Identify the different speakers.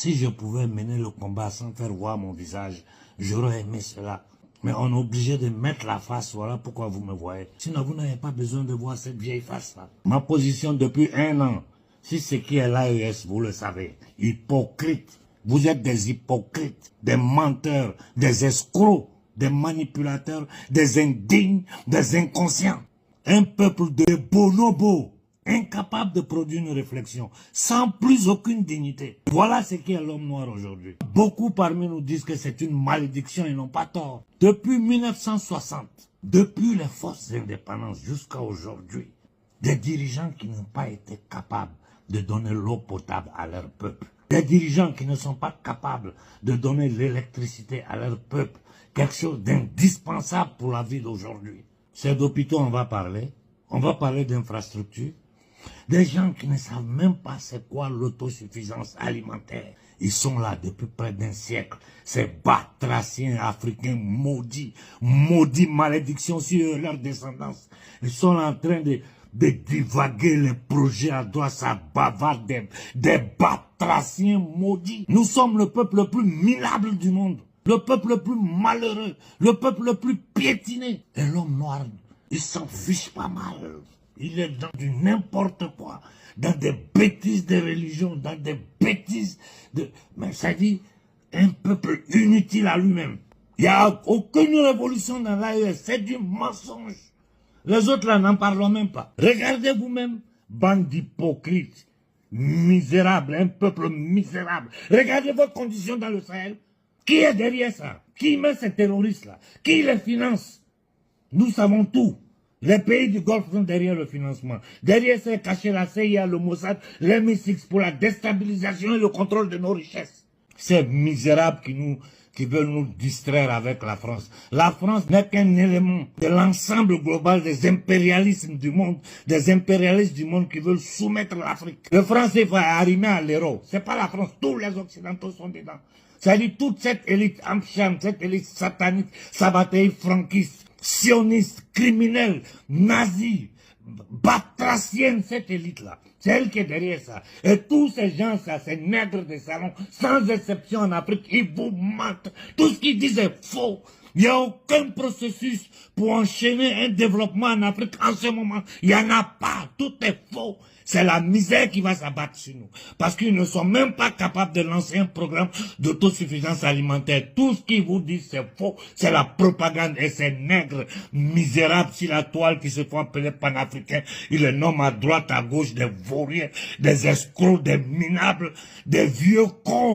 Speaker 1: Si je pouvais mener le combat sans faire voir mon visage, j'aurais aimé cela. Mais on est obligé de mettre la face, voilà pourquoi vous me voyez. Sinon, vous n'avez pas besoin de voir cette vieille face-là. Ma position depuis 1 an, si ce qui est l'AES, vous le savez, hypocrite. Vous êtes des hypocrites, des menteurs, des escrocs, des manipulateurs, des indignes, des inconscients. Un peuple de bonobos, incapable de produire une réflexion, sans plus aucune dignité. Voilà ce qu'est l'homme noir aujourd'hui. Beaucoup parmi nous disent que c'est une malédiction, ils n'ont pas tort. Depuis 1960, depuis les forces d'indépendance jusqu'à aujourd'hui, des dirigeants qui n'ont pas été capables de donner l'eau potable à leur peuple. Des dirigeants qui ne sont pas capables de donner l'électricité à leur peuple. Quelque chose d'indispensable pour la vie d'aujourd'hui. C'est d'hôpitaux on va parler. On va parler d'infrastructures. Des gens qui ne savent même pas c'est quoi l'autosuffisance alimentaire. Ils sont là depuis près d'1 siècle. Ces batraciens africains maudits, malédictions sur leur descendance. Ils sont en train de divaguer les projets à droite, ça bavarde des batraciens maudits. Nous sommes le peuple le plus minable du monde. Le peuple le plus malheureux, le peuple le plus piétiné. Et l'homme noir, il s'en fiche pas mal. Il est dans du n'importe quoi, dans des bêtises de religion, dans des bêtises de... Mais ça dit, un peuple inutile à lui-même. Il n'y a aucune révolution dans l'AES, c'est du mensonge. Les autres là n'en parlons même pas. Regardez vous-même, bande d'hypocrites, misérables, un peuple misérable. Regardez vos conditions dans le Sahel. Qui est derrière ça? Qui met ces terroristes-là? Qui les finance? Nous savons tout. Les pays du Golfe sont derrière le financement. Derrière c'est caché la CIA, le Mossad, l'MI6 pour la déstabilisation et le contrôle de nos richesses. Ces misérables qui veulent nous distraire avec la France. La France n'est qu'un élément de l'ensemble global des impérialismes du monde, des impérialistes du monde qui veulent soumettre l'Afrique. Le français va arrimer à l'euro. C'est pas la France, tous les Occidentaux sont dedans. C'est-à-dire toute cette élite amcham, cette élite satanique, sabatéi, franquiste, sioniste, criminelle, nazie, batracienne, cette élite-là. C'est elle qui est derrière ça. Et tous ces gens-là, ces nègres de salon, sans exception en Afrique, ils vous mentent. Tout ce qu'ils disent est faux. Il n'y a aucun processus pour enchaîner un développement en Afrique en ce moment. Il n'y en a pas. Tout est faux. C'est la misère qui va s'abattre sur nous. Parce qu'ils ne sont même pas capables de lancer un programme d'autosuffisance alimentaire. Tout ce qu'ils vous disent, c'est faux. C'est la propagande et ces nègres misérables sur la toile qui se font appeler panafricains. Ils les nomment à droite, à gauche, des vauriens, des escrocs, des minables, des vieux cons.